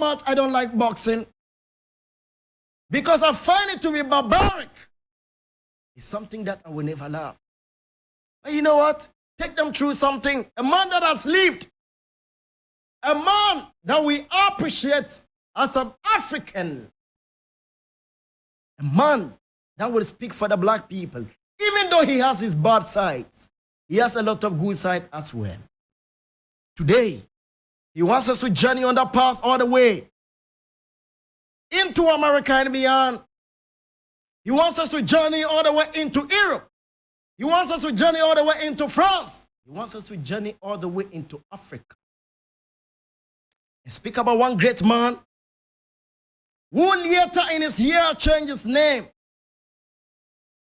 much I don't like boxing? Because I find it to be barbaric. It's something that I will never love. But you know what? Take them through something. A man that has lived. A man that we appreciate as an African. A man that will speak for the black people. Even though he has his bad sides, he has a lot of good side as well. Today, he wants us to journey on that path all the way into America and beyond. He wants us to journey all the way into Europe. He wants us to journey all the way into France. He wants us to journey all the way into Africa. And speak about one great man who later in his year changed his name.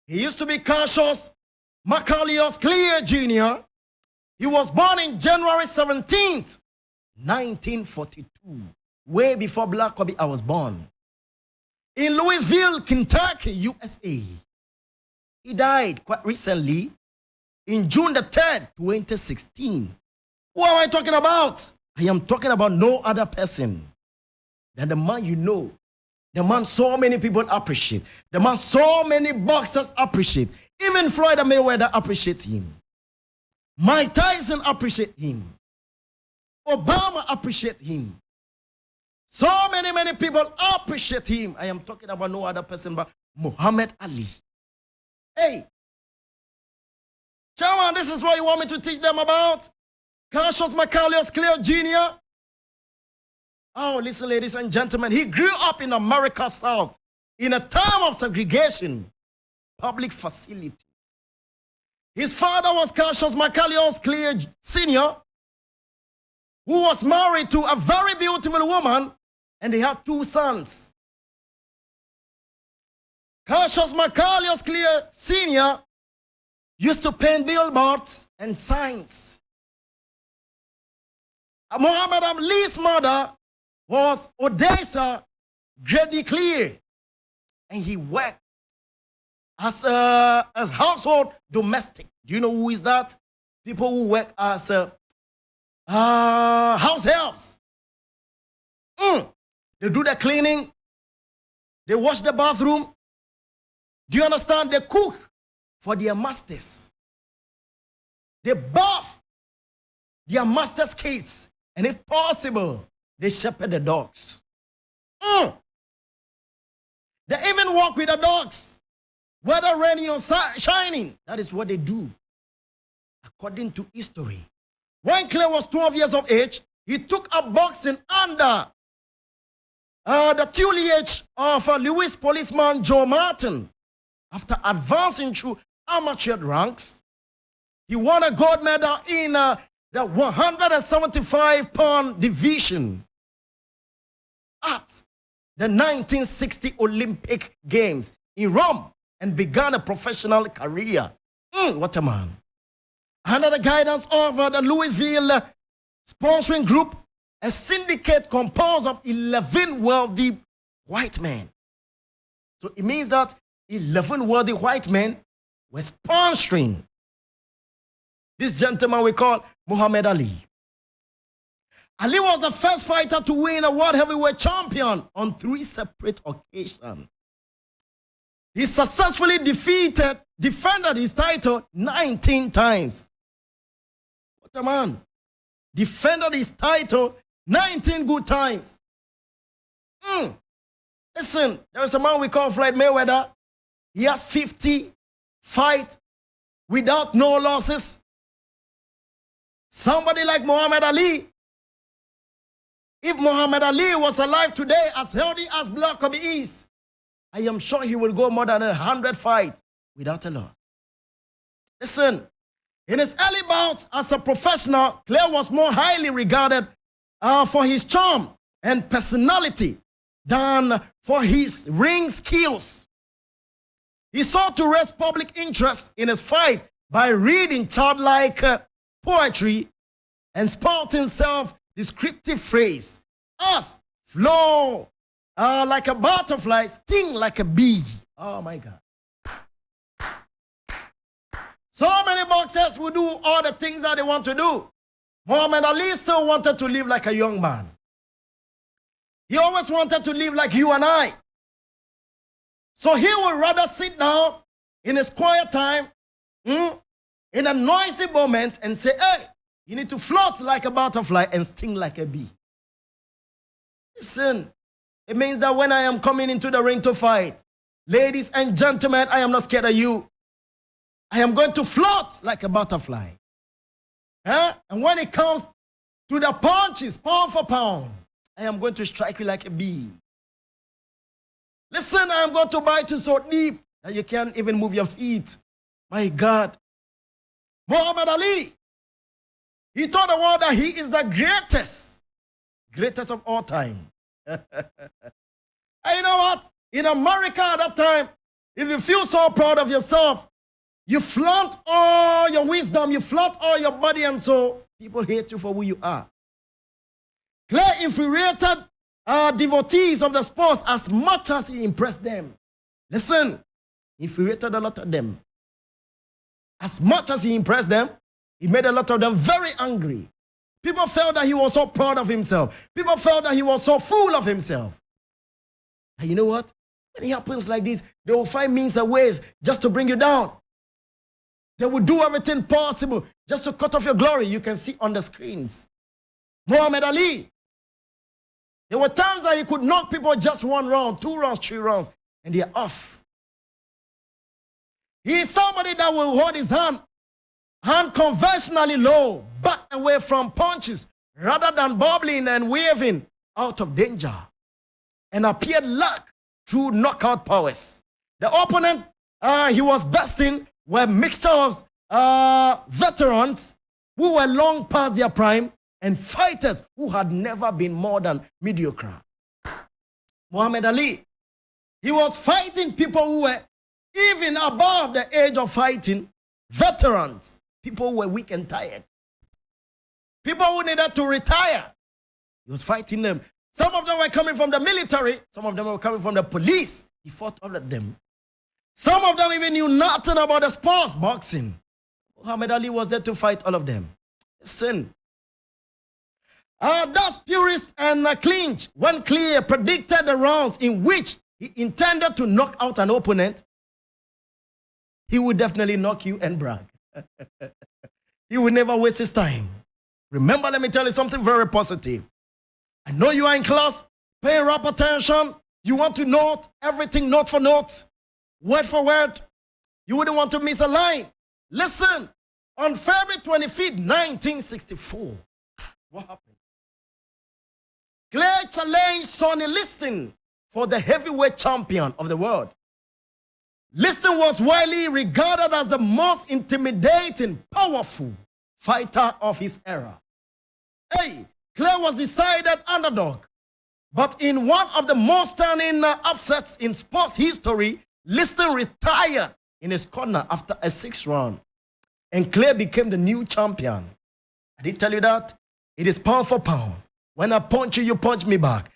He used to be Cassius Macalius Clear Jr. He was born in January 17th, 1942, way before Blakk Kobby I was born, in Louisville, Kentucky, USA. He died quite recently in June the 3rd, 2016. Who am I talking about? I am talking about no other person than the man you know. The man so many people appreciate. The man so many boxers appreciate. Even Floyd Mayweather appreciates him. Mike Tyson appreciates him. Obama appreciates him. So many people appreciate him. I am talking about no other person but Muhammad Ali. Hey, Chairman, this is what you want me to teach them about? Cassius Macalius Clay Jr.? Oh, listen, ladies and gentlemen, he grew up in America South in a time of segregation, public facility. His father was Cassius Macalius Clay Sr., who was married to a very beautiful woman, and they had 2 sons. Cassius Macalius Clay Sr. used to paint billboards and signs. Muhammad Ali's mother was Odessa Grady Clear, and he worked as a household domestic. Do you know who is that? People who work as house helps. They do the cleaning. They wash the bathroom. Do you understand? They cook for their masters. They bath their masters' kids. And if possible, they shepherd the dogs. They even walk with the dogs, whether raining or shining. That is what they do, according to history. When Clay was 12 years of age, he took up boxing under the tutelage of Louis policeman Joe Martin. After advancing through amateur ranks, he won a gold medal in the 175-pound division at the 1960 Olympic Games in Rome and began a professional career. What a man. Under the guidance of the Louisville sponsoring group, a syndicate composed of 11 wealthy white men. So it means that 11 wealthy white men were sponsoring this gentleman we call Muhammad Ali. Ali was the first fighter to win a world heavyweight champion on 3 separate occasions. He successfully defended his title 19 times. What a man. Defended his title 19 good times. Listen, there is a man we call Floyd Mayweather. He has 50 fights without no losses. Somebody like Muhammad Ali. If Muhammad Ali was alive today, as healthy as Blakk Kobby is, I am sure he will go more than 100 fights without a loss. Listen, in his early bouts as a professional, Clay was more highly regarded for his charm and personality than for his ring skills. He sought to raise public interest in his fight by reading childlike poetry and spouting self-descriptive phrase as flow like a butterfly, sting like a bee. Oh my God. So many boxers will do all the things that they want to do. Muhammad Ali still wanted to live like a young man. He always wanted to live like you and I. So he would rather sit down in his quiet time, in a noisy moment, and say, hey, you need to float like a butterfly and sting like a bee. Listen, it means that when I am coming into the ring to fight, ladies and gentlemen, I am not scared of you. I am going to float like a butterfly. And when it comes to the punches, pound for pound, I am going to strike you like a bee. Listen, I am going to bite you so deep that you can't even move your feet. My God. Muhammad Ali, he told the world that he is the greatest of all time. And you know what? In America at that time, if you feel so proud of yourself, you flaunt all your wisdom, you flaunt all your body and soul, people hate you for who you are. Clay infuriated devotees of the sports as much as he impressed them. Listen, he infuriated a lot of them. As much as he impressed them, he made a lot of them very angry. People felt that he was so proud of himself. People felt that he was so full of himself. And you know what? When it happens like this, they will find means and ways just to bring you down. They will do everything possible just to cut off your glory. You can see on the screens. Muhammad Ali. There were times that he could knock people just 1 round, 2 rounds, 3 rounds, and they're off. He is somebody that will hold his hand conventionally low, back away from punches, rather than bubbling and waving out of danger, and appeared luck through knockout powers. The opponent he was besting were mixtures of veterans who were long past their prime and fighters who had never been more than mediocre. Muhammad Ali, he was fighting people who were even above the age of fighting, veterans, people who were weak and tired, people who needed to retire. He was fighting them. Some of them were coming from the military, some of them were coming from the police. He fought all of them. Some of them even knew nothing about the sports, boxing. Muhammad Ali was there to fight all of them. Listen. Thus purist and clinch, when Clear predicted the rounds in which he intended to knock out an opponent, he would definitely knock you and brag. He would never waste his time. Remember, let me tell you something very positive. I know you are in class, paying rap attention. You want to note everything note for note, word for word. You wouldn't want to miss a line. Listen, on February 25th, 1964, what happened? Clay challenged Sonny Liston for the heavyweight champion of the world. Liston was widely regarded as the most intimidating, powerful fighter of his era. Hey, Clay was decided underdog. But in one of the most stunning upsets in sports history, Liston retired in his corner after a 6th round. And Clay became the new champion. I did tell you that. It is pound for pound. When I punch you, you punch me back.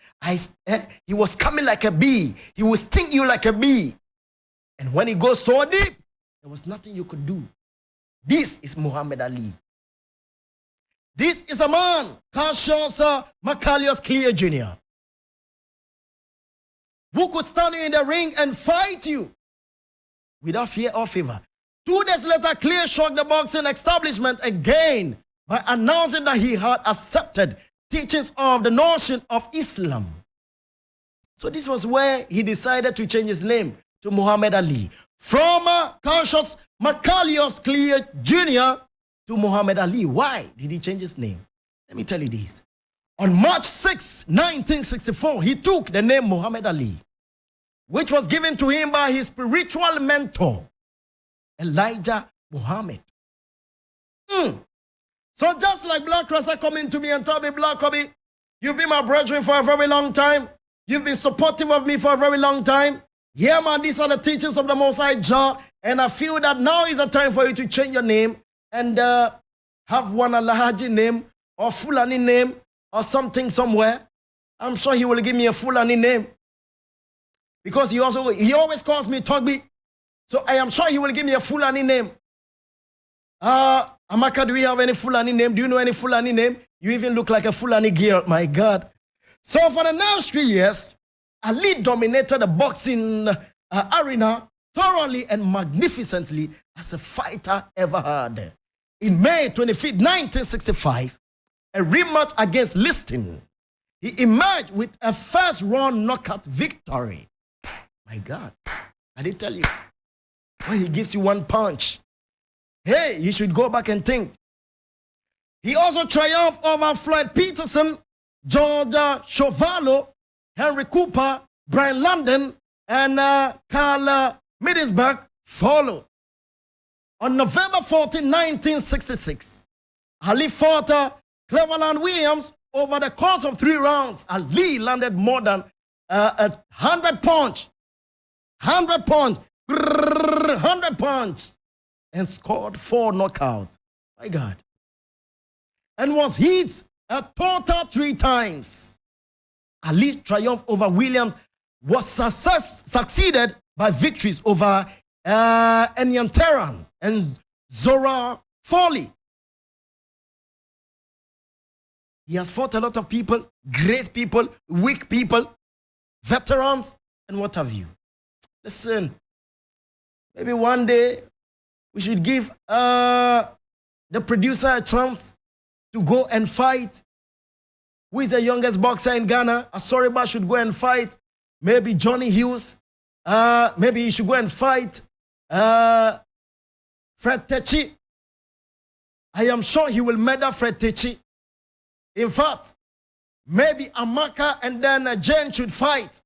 He was coming like a bee. He would sting you like a bee. And when he goes so deep, there was nothing you could do. This is Muhammad Ali. This is a man, Cassius Macalius Clay Jr., who could stand in the ring and fight you without fear or favor. 2 days later, Clay shocked the boxing establishment again by announcing that he had accepted teachings of the notion of Islam. So this was where he decided to change his name to Muhammad Ali. From Cassius Macalius Clay Jr. to Muhammad Ali. Why did he change his name? Let me tell you this. On March 6, 1964, he took the name Muhammad Ali, which was given to him by his spiritual mentor, Elijah Muhammad. So just like Black Rasa coming to me and tell me, Blakk Kobby, you've been my brethren for a very long time. You've been supportive of me for a very long time. Yeah, man, these are the teachings of the Most High Jah. And I feel that now is the time for you to change your name and have one Alhaji name or Fulani name or something somewhere. I'm sure he will give me a Fulani name. Because he always calls me Togby. So I am sure he will give me a Fulani name. Amaka, do we have any Fulani name? Do you know any Fulani name? You even look like a Fulani girl, my God. So for the next 3 years, Ali dominated the boxing arena thoroughly and magnificently as a fighter ever had. In May 25, 1965, a rematch against Liston, he emerged with a first-round knockout victory. My God, I did tell you, when he gives you one punch, hey, you should go back and think. He also triumphed over Floyd Peterson, George Chuvalo, Henry Cooper, Brian London, and Carl Middlesbrough followed. On November 14, 1966, Ali fought Cleveland Williams. Over the course of 3 rounds, Ali landed more than 100 punch, 100 punch, and scored 4 knockouts. My God. And was hit a total 3 times. Ali's triumph over Williams was succeeded by victories over Enyan Teran and Zora Foley. He has fought a lot of people, great people, weak people, veterans, and what have you. Listen, maybe one day we should give the producer a chance to go and fight. Who is the youngest boxer in Ghana? Asoriba should go and fight. Maybe Johnny Hughes. Maybe he should go and fight Fred Techi. I am sure he will murder Fred Techi. In fact, maybe Amaka and then Jane should fight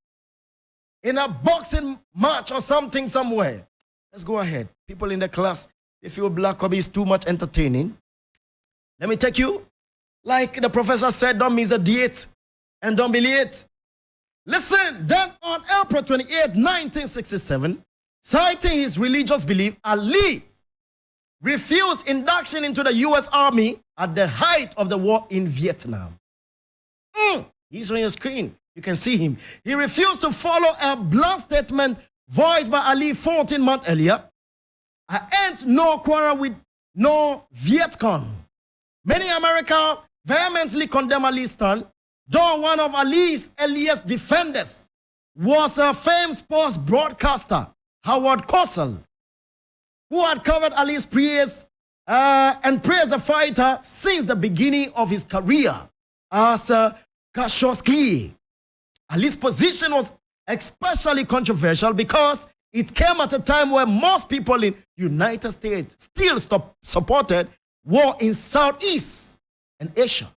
in a boxing match or something somewhere. Let's go ahead. People in the class, if you Blakk Kobby is too much entertaining, let me take you. Like the professor said, don't miss a date and don't be late. Listen, then on April 28, 1967, citing his religious belief, Ali refused induction into the U.S. Army at the height of the war in Vietnam. He's on your screen. You can see him. He refused to follow a blunt statement voiced by Ali 14 months earlier. I ain't no quarrel with no Viet Cong. Many Americans vehemently condemn Ali's stand, though one of Ali's earliest defenders was a famed sports broadcaster, Howard Cosell, who had covered Ali's prayers and praised the fighter since the beginning of his career as Kashosky. Ali's position was especially controversial because it came at a time where most people in United States still supported war in Southeast and Asia.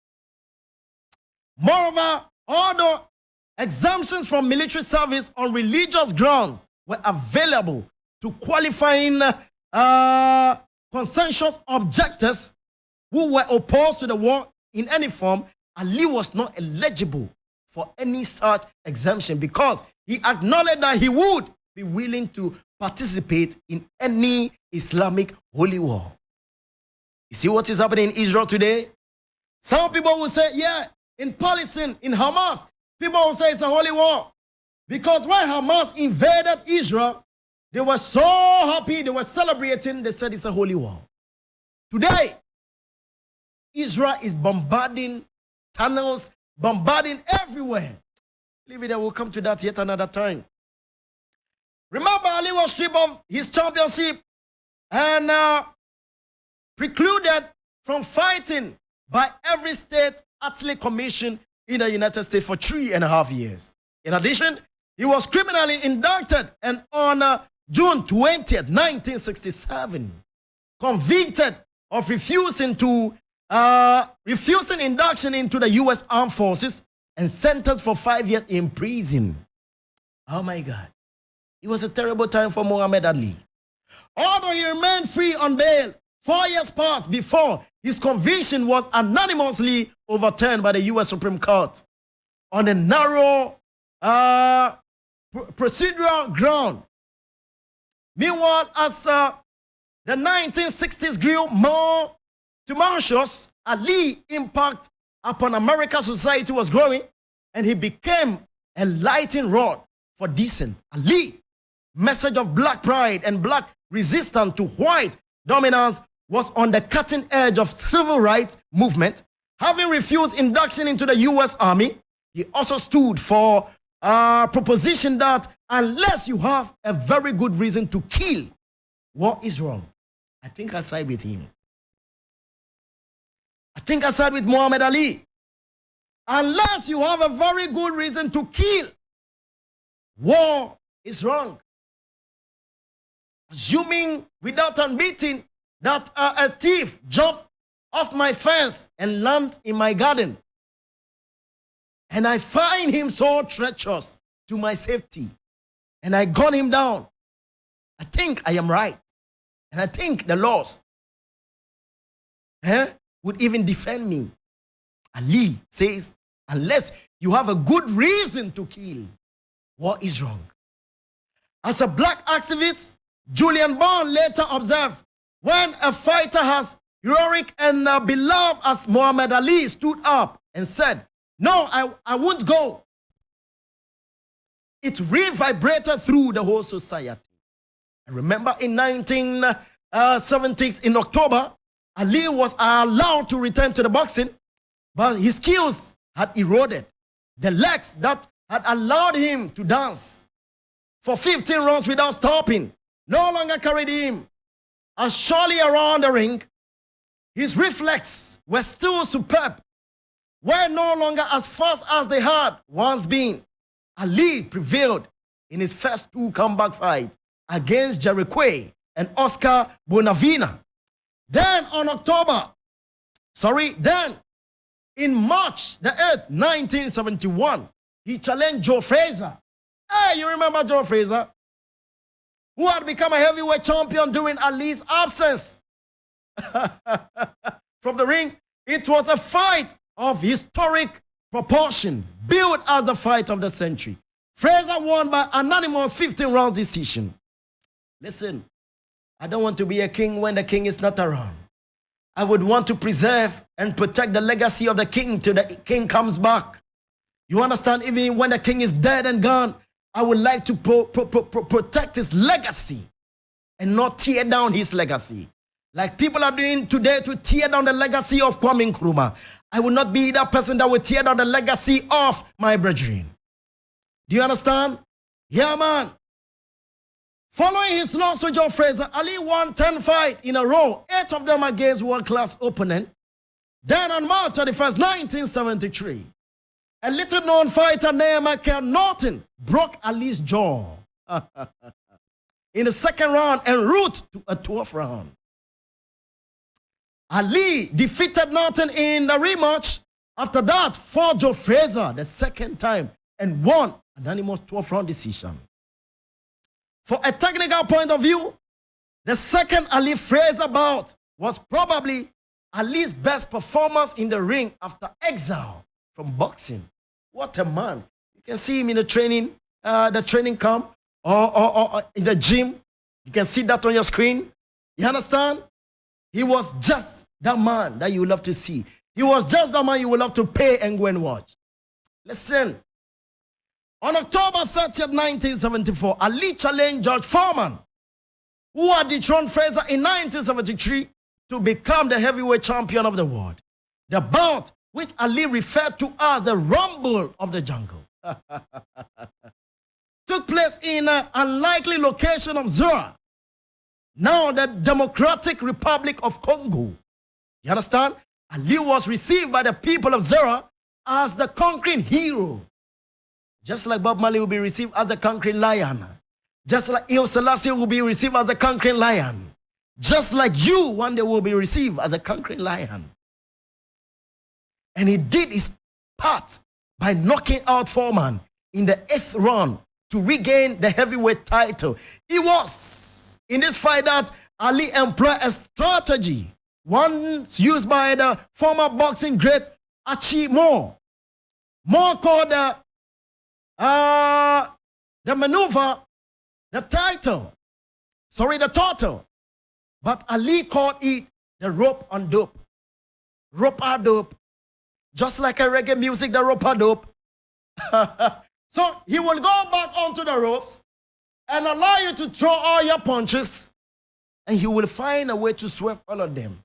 Moreover, although exemptions from military service on religious grounds were available to qualifying consensus objectors who were opposed to the war in any form, Ali was not eligible for any such exemption because he acknowledged that he would be willing to participate in any Islamic holy war. You see what is happening in Israel today? Some people will say, yeah, in Palestine, in Hamas, people will say it's a holy war. Because when Hamas invaded Israel, they were so happy, they were celebrating, they said it's a holy war. Today, Israel is bombarding tunnels, bombarding everywhere. Leave it there, we'll come to that yet another time. Remember, Ali was stripped of his championship and precluded from fighting by every state athlete commission in the United States for 3.5 years. In addition, he was criminally indicted and on June 20th, 1967, convicted of refusing induction into the U.S. Armed Forces and sentenced for 5 years in prison. Oh my God. It was a terrible time for Muhammad Ali. Although he remained free on bail, 4 years passed before his conviction was unanimously overturned by the U.S. Supreme Court on a narrow procedural ground. Meanwhile, as the 1960s grew more tumultuous, Ali's impact upon American society was growing, and he became a lightning rod for dissent. Ali's message of black pride and black resistance to white dominance was on the cutting edge of civil rights movement. Having refused induction into the U.S. Army, he also stood for a proposition that unless you have a very good reason to kill, what is wrong? I think I side with him. I think I side with Muhammad Ali. Unless you have a very good reason to kill, war is wrong. Assuming without unbeaten that a thief jumps off my fence and lands in my garden, and I find him so treacherous to my safety, and I gun him down, I think I am right. And I think the laws would even defend me. Ali says, unless you have a good reason to kill, what is wrong? As a black activist, Julian Bond later observed, when a fighter as heroic and beloved as Muhammad Ali stood up and said, no, I won't go, it reverberated through the whole society. I remember in 1970s, in October, Ali was allowed to return to the boxing, but his skills had eroded. The legs that had allowed him to dance for 15 rounds without stopping no longer carried him as surely around the ring. His reflexes were still superb, were no longer as fast as they had once been. Ali prevailed in his first two comeback fights against Jericho and Oscar Bonavina. Then in March the 8th, 1971, he challenged Joe Frazier. Hey, you remember Joe Frazier? Who had become a heavyweight champion during Ali's absence. From the ring, it was a fight of historic proportion, billed as the fight of the century. Frazier won by unanimous 15 rounds decision. Listen, I don't want to be a king when the king is not around. I would want to preserve and protect the legacy of the king till the king comes back. You understand? Even when the king is dead and gone, I would like to protect his legacy and not tear down his legacy. Like people are doing today to tear down the legacy of Kwame Nkrumah. I will not be that person that will tear down the legacy of my brethren. Do you understand? Yeah, man. Following his loss to Joe Frazier, Ali won 10 fights in a row, 8 of them against world-class opponents. Then on March 31st, 1973, a little-known fighter named Michael Norton broke Ali's jaw in the second round en route to a 12th round. Ali defeated Norton in the rematch. After that, fought Joe Frazier the second time and won an unanimous 12th round decision. For a technical point of view, the second Ali Frazier bout was probably Ali's best performance in the ring after exile from boxing. What a man. You can see him in the training camp or in the gym. You can see that on your screen. You understand? He was just that man that you would love to see. He was just that man you would love to pay and go and watch. Listen. On October 30th, 1974, Ali challenged George Foreman, who had dethroned Frazier in 1973 to become the heavyweight champion of the world. The bout, which Ali referred to as the Rumble of the Jungle, took place in an unlikely location of Zaire, now the Democratic Republic of Congo. You understand? Ali was received by the people of Zaire as the conquering hero. Just like Bob Marley will be received as the conquering lion. Just like Haile Selassie will be received as a conquering lion. Just like you one day will be received as a conquering lion. And he did his part by knocking out Foreman in the 8th round to regain the heavyweight title. It was in this fight that Ali employed a strategy once used by the former boxing great Archie Moore. Moore called the maneuver the turtle. But Ali called it the rope on dope. Rope a dope. Just like a reggae music, the rope a dope. So he will go back onto the ropes and allow you to throw all your punches, and he will find a way to swerve all of them.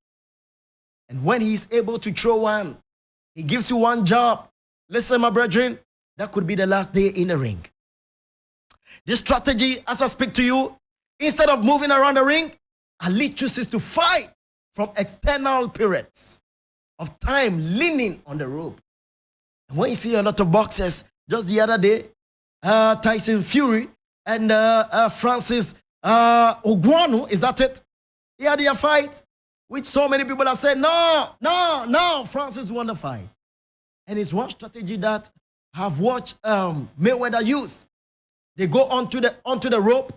And when he's able to throw one, he gives you one jab, Listen, my brethren, that could be the last day in the ring. This strategy, as I speak to you, instead of moving around the ring, Ali chooses to fight from external periods of time leaning on the rope. And when you see a lot of boxers, just the other day, Tyson Fury and Francis Ngannou, is that it? He had their fight, which so many people have said, no, Francis won the fight. And it's one strategy that I've watched Mayweather use. They go onto the rope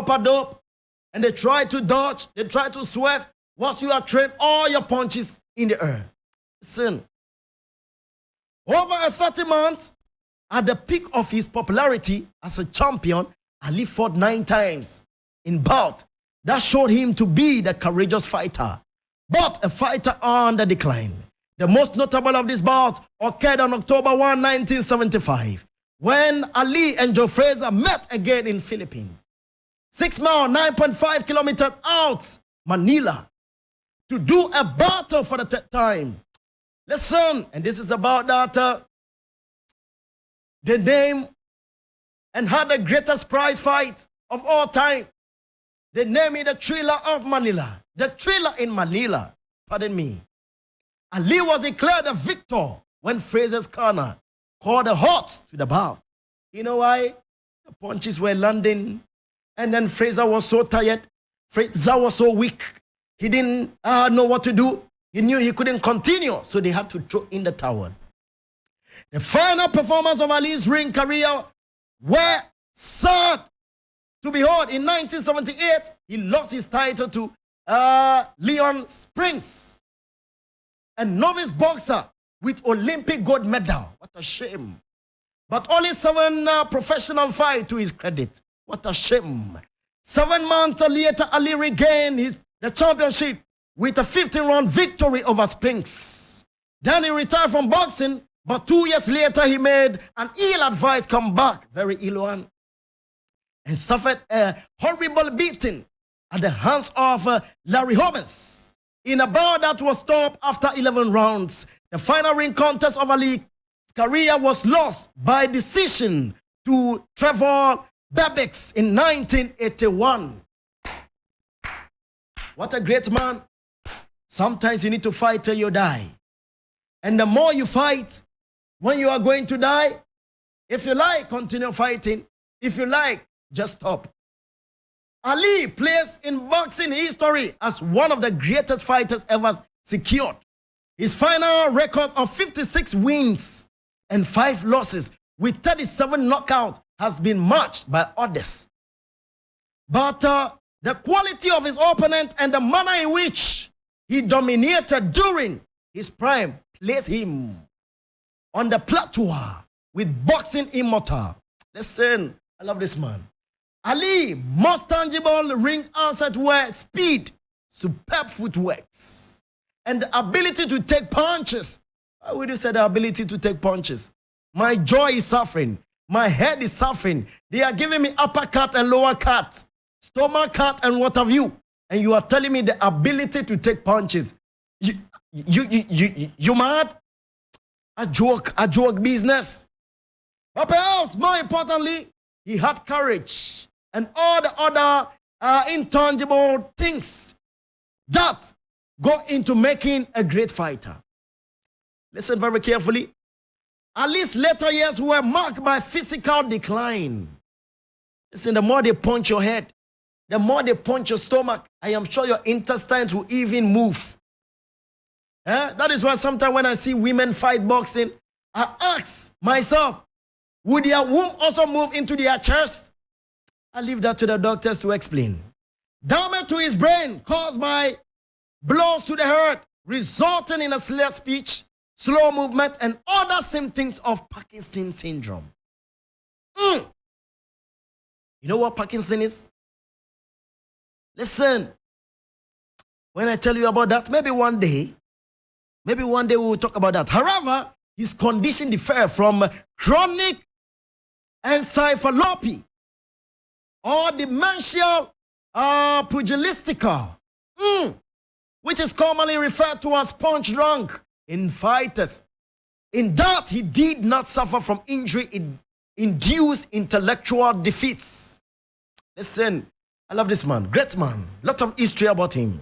are dope, and they try to dodge, they try to swerve. Once you are trained, all your punches in the air. Listen, over a 30 months, at the peak of his popularity as a champion, Ali fought 9 times in bout. That showed him to be the courageous fighter, but a fighter on the decline. The most notable of these bouts occurred on October 1, 1975, when Ali and Joe Frazier met again in Philippines. 6 miles, 9.5 kilometers out Manila, to do a battle for the 3rd time. Listen, and this is about that, the name and had the greatest prize fight of all time. They named it the Thriller of Manila. The Thriller in Manila, pardon me. Ali was declared a victor when Frazier's corner called a halt to the bout. You know why? The punches were landing, and then Frazier was so tired. Frazier was so weak. He didn't know what to do. He knew he couldn't continue, so they had to throw in the towel. The final performance of Ali's ring career were sad to behold. In 1978, he lost his title to Leon Springs, a novice boxer with Olympic gold medal. What a shame. But only 7 professional fights to his credit. What a shame. 7 months later, Ali regained the championship with a 15-round victory over Springs. Then he retired from boxing, but 2 years later, he made an ill-advised comeback, very ill one, and suffered a horrible beating at the hands of Larry Holmes in a bout that was stopped after 11 rounds. The final ring contest of Ali's career was lost by decision to Trevor Babix in 1981. What a great man. Sometimes you need to fight till you die. And the more you fight, when you are going to die, if you like, continue fighting. If you like, just stop. Ali plays in boxing history as one of the greatest fighters ever secured. His final record of 56 wins and 5 losses with 37 knockouts has been matched by others. But the quality of his opponent and the manner in which he dominated during his prime placed him on the plateau with boxing immortal. Listen, I love this man. Ali, most tangible ring asset were speed, superb footwork, and the ability to take punches. Why would you say the ability to take punches? My jaw is suffering. My head is suffering. They are giving me uppercut and lower cut, stomach cut and what have you. And you are telling me the ability to take punches. You mad? A joke business. But perhaps more importantly, he had courage and all the other intangible things that go into making a great fighter. Listen very carefully. Ali's later years were marked by physical decline. Listen, the more they punch your head, the more they punch your stomach, I am sure your intestines will even move. That is why sometimes when I see women fight boxing, I ask myself, would their womb also move into their chest? I leave that to the doctors to explain. Damage to his brain caused by blows to the heart, resulting in a slurred speech, slow movement, and other symptoms of Parkinson's syndrome. You know what Parkinson is? Listen, when I tell you about that, maybe one day we will talk about that. However, his condition differs from chronic encephalopathy or dementia pugilistica, which is commonly referred to as punch drunk in fighters. In that, he did not suffer from injury-induced intellectual defeats. Listen, I love this man, great man, lot of history about him.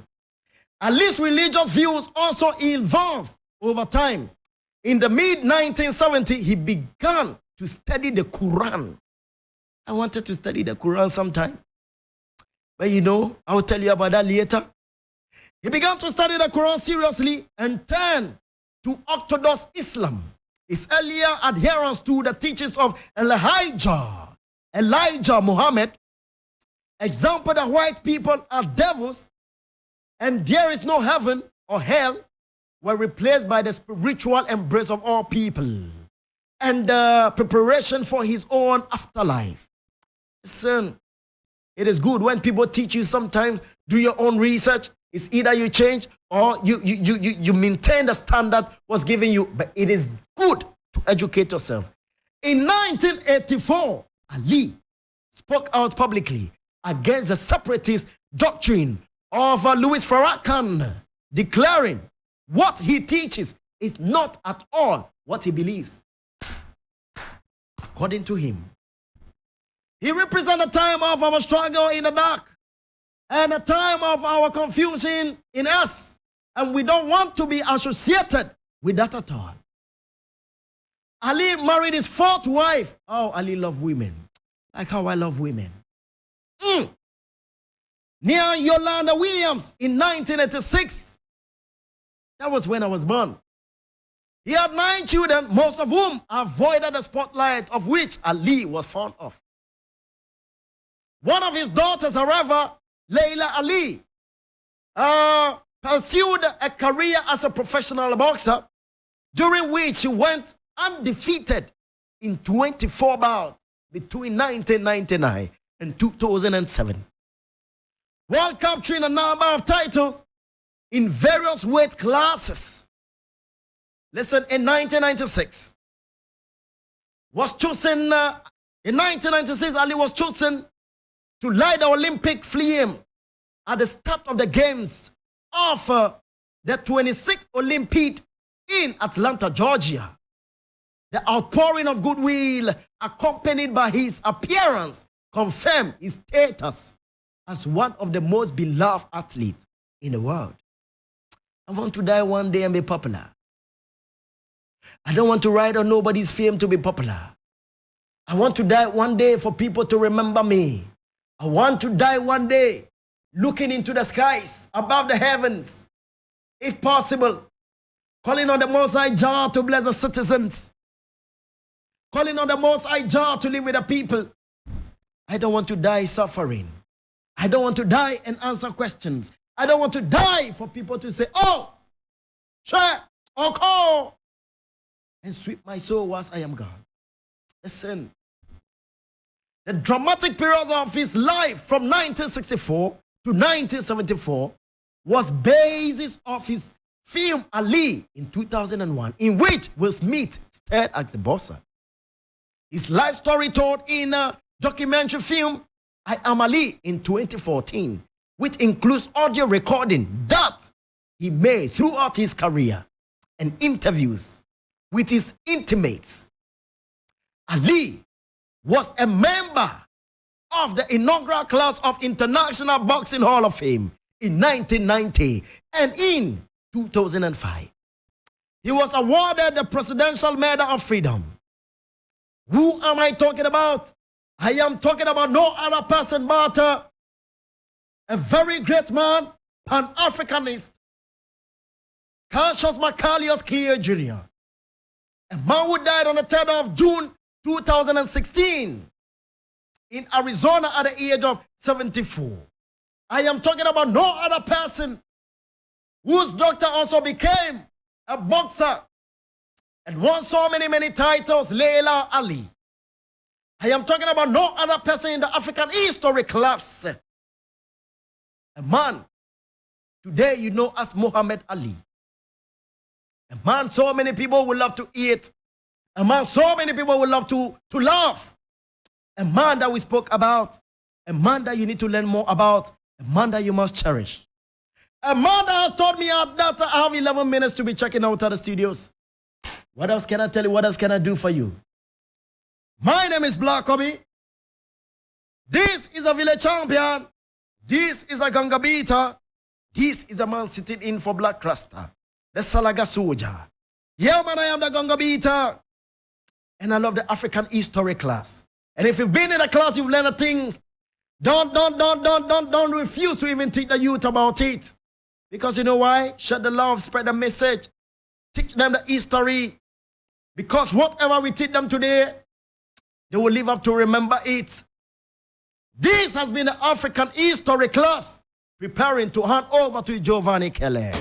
Ali's religious views also evolved over time. In the mid-1970s, he began to study the Quran. I wanted to study the Quran sometime. But you know, I will tell you about that later. He began to study the Quran seriously and turned to Orthodox Islam. His earlier adherence to the teachings of Elijah Muhammad, example that white people are devils and there is no heaven or hell, were replaced by the spiritual embrace of all people and the preparation for his own afterlife. Listen, it is good when people teach you sometimes, do your own research. It's either you change or you maintain the standard was given you, but it is good to educate yourself. In 1984, Ali spoke out publicly against the separatist doctrine of Louis Farrakhan, declaring what he teaches is not at all what he believes. According to him, he represents a time of our struggle in the dark and a time of our confusion in us. And we don't want to be associated with that at all. Ali married his fourth wife. Oh, Ali loved women. Like how I love women. Near Yolanda Williams in 1986. That was when I was born. He had 9 children, most of whom avoided the spotlight of which Ali was fond of. One of his daughters, however, Layla Ali, pursued a career as a professional boxer, during which she went undefeated in 24 bouts between 1999 and 2007. While capturing a number of titles in various weight classes. Listen, in 1996, was chosen, in 1996, Ali was chosen to light the Olympic flame at the start of the games of the 26th Olympiad in Atlanta, Georgia. The outpouring of goodwill accompanied by his appearance confirmed his status as one of the most beloved athletes in the world. I want to die one day and be popular. I don't want to ride on nobody's fame to be popular. I want to die one day for people to remember me. I want to die one day looking into the skies above the heavens, if possible, calling on the Most High Jah to bless the citizens, calling on the Most High Jah to live with the people. I don't want to die suffering. I don't want to die and answer questions. I don't want to die for people to say, oh, sure, or call, and sweep my soul whilst I am gone. Listen, the dramatic period of his life from 1964 to 1974 was basis of his film Ali in 2001, in which Will Smith starred as the boxer. His life story told in a documentary film I Am Ali in 2014, which includes audio recording that he made throughout his career and interviews with his intimates. Ali was a member of the inaugural class of International Boxing Hall of Fame in 1990 and in 2005. He was awarded the Presidential Medal of Freedom. Who am I talking about? I am talking about no other person but a very great man, Pan-Africanist, Cassius Macalius Clay Jr., a man who died on the 3rd of June 2016 in Arizona at the age of 74. I am talking about no other person whose doctor also became a boxer and won so many titles, Layla Ali. I am talking about no other person in the African history class. A man today you know as Muhammad Ali. A man so many people would love to eat. A man so many people would love to laugh. A man that we spoke about. A man that you need to learn more about. A man that you must cherish. A man that has told me that I have 11 minutes to be checking out at the studios. What else can I tell you? What else can I do for you? My name is Blakk Kobby. This is a village champion. This is a ganga beater. This is a man sitting in for Black Rasta, the Salaga soldier. Yeah, man, I am the ganga beater. And I love the African history class. And if you've been in a class, you've learned a thing. Don't refuse to even teach the youth about it. Because you know why? Share the love, spread the message. Teach them the history. Because whatever we teach them today, they will live up to remember it. This has been the African history class, preparing to hand over to Giovanni Kelly.